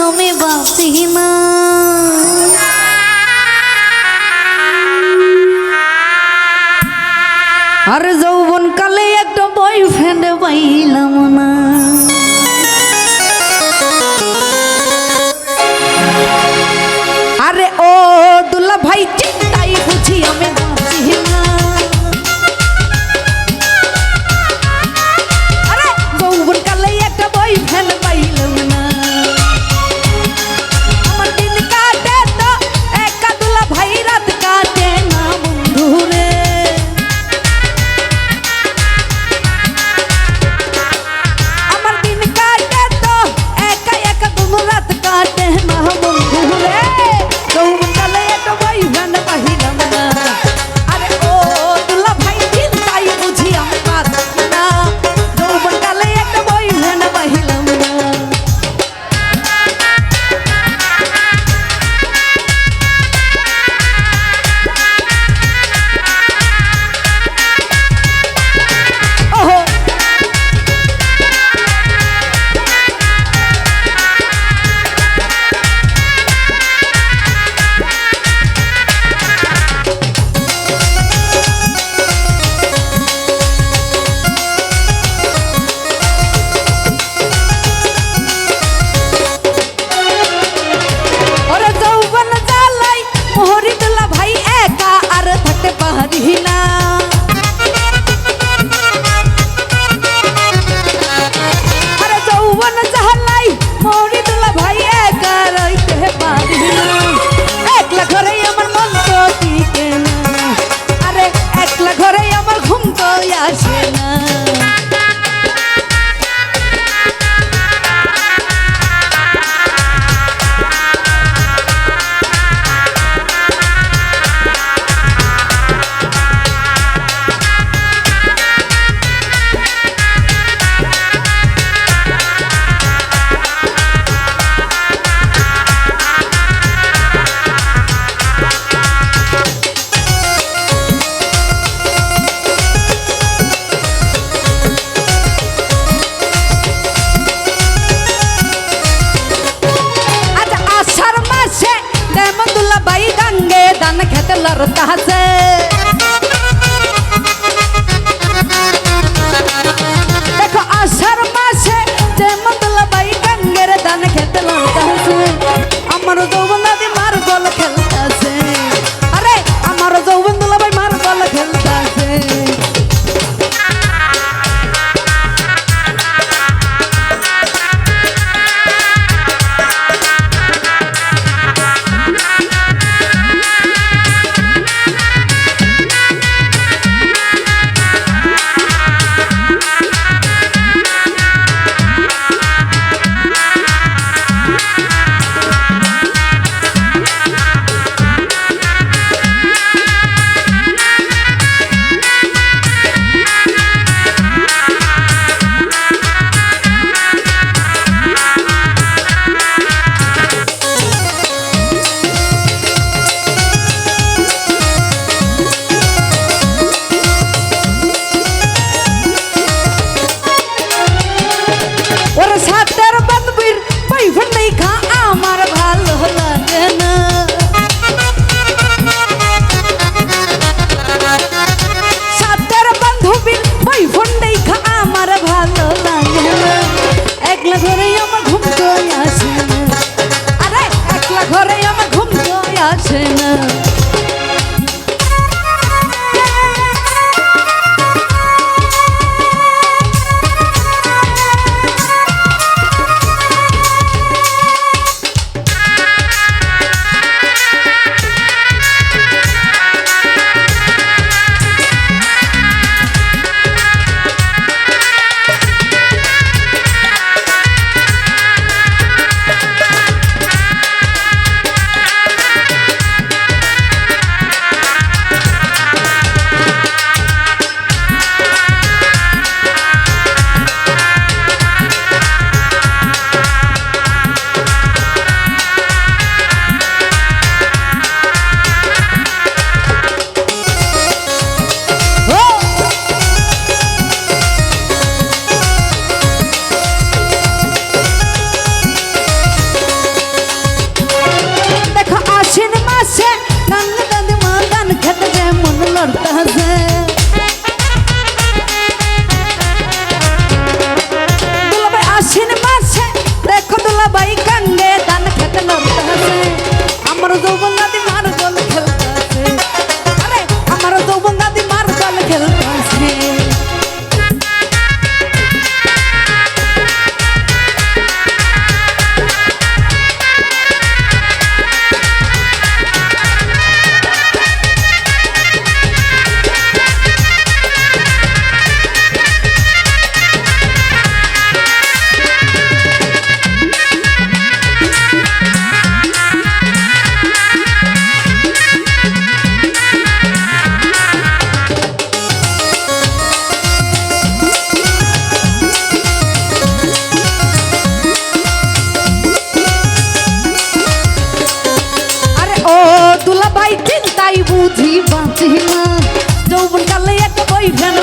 আমি বাঁচি না। আর যৌবন কালে একটা বয়ফ্রেন্ড পাইলাম না। আরে ও দুলা ভাই চিন্তাই বুঝি আমি বাঁচি না। আরে যৌবন কালে একটা বয়ফ্রেন্ড পাইলাম না। আমার দিন কাটে তো একা দুলা ভাই রাত কাটে না বন্ধু রে। আমার দিন কাটে তো একা একা দুলা রাত কাটে না বন্ধু রে। যৌবন কালে একটা বয়ফ্রেন্ড পাইলাম না। আরে ও দুলা ভাই চিন্তাই বুঝি আমি বাঁচি না। যৌবন কালে একটা বয়ফ্রেন্ড পাইলাম না। ওহো ওরে যৌবন জ্বালাই মোহরি দুলা ভাই একা আর থাকতে পারি না। আরে যৌবন জ্বালাই মোহরি দুলা ভাই একা রইতে পারি না। একলা ঘরে আমার মন তো টিকে না। আরে একলা ঘরে আমার ঘুম তো আসে না। আচ্ছা আষাঢ় মাসে যেমন দুলা ভাই গাঙ্গে দান খেতে লড়তা আছে। দেখো আষাঢ় মাসে যেমন দুলা ভাই গাঙ্গের দান খেতে লড়তা আছে। আমার যৌবন দাদি মার বল খেলতে আছে। আরে আমার যৌবন দুলা ভাই মার বল খেলতে আছে। ধান খেতে যে মন লড়তাছে দুলাভাই আশ্বিন মাসে দেখো দুলাভাই কান্দে ধান খেতে লড়তাছে আমার যৌবন দাদি মার জল খেলতাছে আরে আমার যৌবন দাদি মার জল খেলতাছে দুলাভাই চিন্তাই বুঝি বাঁচি না যৌবন কালে এক বই ফেন